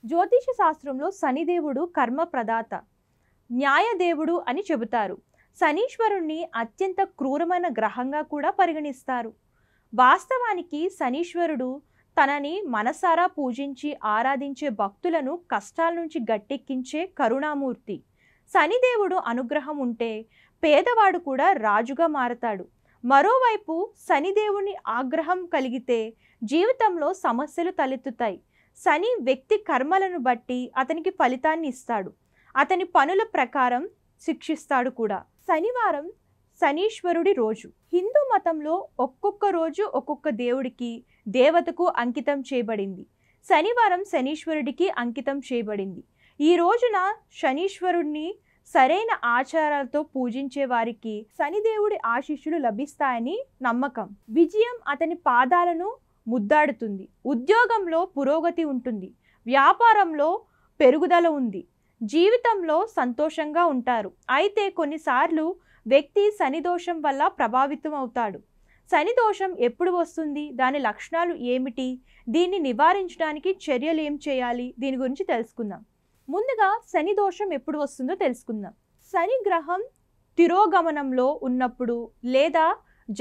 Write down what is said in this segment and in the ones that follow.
జ్యోతిష శాస్త్రంలో శనిదేవుడు కర్మ ప్రదాత, న్యాయదేవుడు అని చెబుతారు. శనీశ్వరుణ్ణి అత్యంత క్రూరమైన గ్రహంగా కూడా పరిగణిస్తారు. వాస్తవానికి శనీశ్వరుడు తనని మనసారా పూజించి ఆరాధించే భక్తులను కష్టాల నుంచి గట్టెక్కించే కరుణామూర్తి. శనిదేవుడు అనుగ్రహం ఉంటే పేదవాడు కూడా రాజుగా మారతాడు. మరోవైపు శనిదేవుని ఆగ్రహం కలిగితే జీవితంలో సమస్యలు తలెత్తుతాయి. శని వ్యక్తి కర్మలను బట్టి అతనికి ఫలితాన్ని ఇస్తాడు, అతని పనుల ప్రకారం శిక్షిస్తాడు కూడా. శనివారం శనీశ్వరుడి రోజు. హిందూ మతంలో ఒక్కొక్క రోజు ఒక్కొక్క దేవుడికి, దేవతకు అంకితం చేయబడింది. శనివారం శనీశ్వరుడికి అంకితం చేయబడింది. ఈ రోజున శనీశ్వరుడిని సరైన ఆచారాలతో పూజించే వారికి శనిదేవుడి ఆశీస్సులు లభిస్తాయని నమ్మకం. విజయం అతని పాదాలను ముద్దాడుతుంది. ఉద్యోగంలో పురోగతి ఉంటుంది. వ్యాపారంలో పెరుగుదల ఉంది. జీవితంలో సంతోషంగా ఉంటారు. అయితే కొన్నిసార్లు వ్యక్తి శనిదోషం వల్ల ప్రభావితం అవుతాడు. శనిదోషం ఎప్పుడు వస్తుంది, దాని లక్షణాలు ఏమిటి, దీన్ని నివారించడానికి చర్యలు ఏం చేయాలి, దీని గురించి తెలుసుకుందాం. ముందుగా శని దోషం ఎప్పుడు వస్తుందో తెలుసుకుందాం. శని గ్రహం తిరోగమనంలో ఉన్నప్పుడు లేదా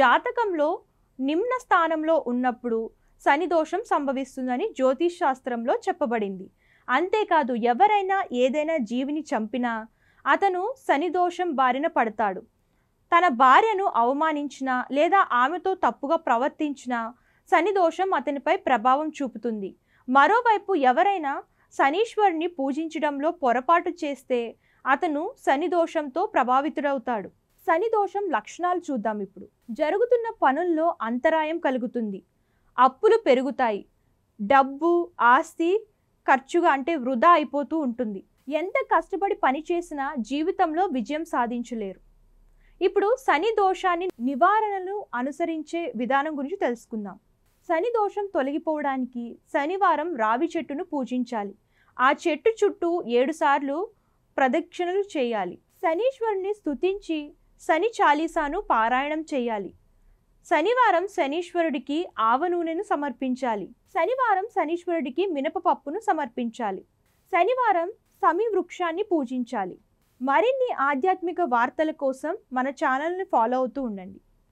జాతకంలో నిమ్న స్థానంలో ఉన్నప్పుడు శని దోషం సంభవిస్తుందని జ్యోతిష్ శాస్త్రంలో చెప్పబడింది. అంతేకాదు, ఎవరైనా ఏదైనా జీవిని చంపినా అతను శని దోషం బారిన పడతాడు. తన భార్యను అవమానించినా లేదా ఆమెతో తప్పుగా ప్రవర్తించినా శని దోషం అతనిపై ప్రభావం చూపుతుంది. మరోవైపు ఎవరైనా శనీశ్వరుని పూజించడంలో పొరపాటు చేస్తే అతను శని దోషంతో ప్రభావితుడవుతాడు. శని దోషం లక్షణాలు చూద్దాం ఇప్పుడు. జరుగుతున్న పనుల్లో అంతరాయం కలుగుతుంది. అప్పులు పెరుగుతాయి. డబ్బు, ఆస్తి ఖర్చుగా అంటే వృధా అయిపోతూ ఉంటుంది. ఎంత కష్టపడి పని చేసినా జీవితంలో విజయం సాధించలేరు. ఇప్పుడు శని దోషాన్ని నివారణను అనుసరించే విధానం గురించి తెలుసుకుందాం. శని దోషం తొలగిపోవడానికి శనివారం రావి చెట్టును పూజించాలి. ఆ చెట్టు చుట్టూ 7 సార్లు ప్రదక్షిణలు చేయాలి. శనీశ్వరుని స్తుతించి శని చాలీసాను పారాయణం చేయాలి. శనివారం శనీశ్వరుడికి ఆవ నూనెను సమర్పించాలి. శనివారం శనీశ్వరుడికి మినపపప్పును సమర్పించాలి. శనివారం సమీ వృక్షాన్ని పూజించాలి. మరిన్ని ఆధ్యాత్మిక వార్తల కోసం మన ఛానల్ని ఫాలో అవుతూ ఉండండి.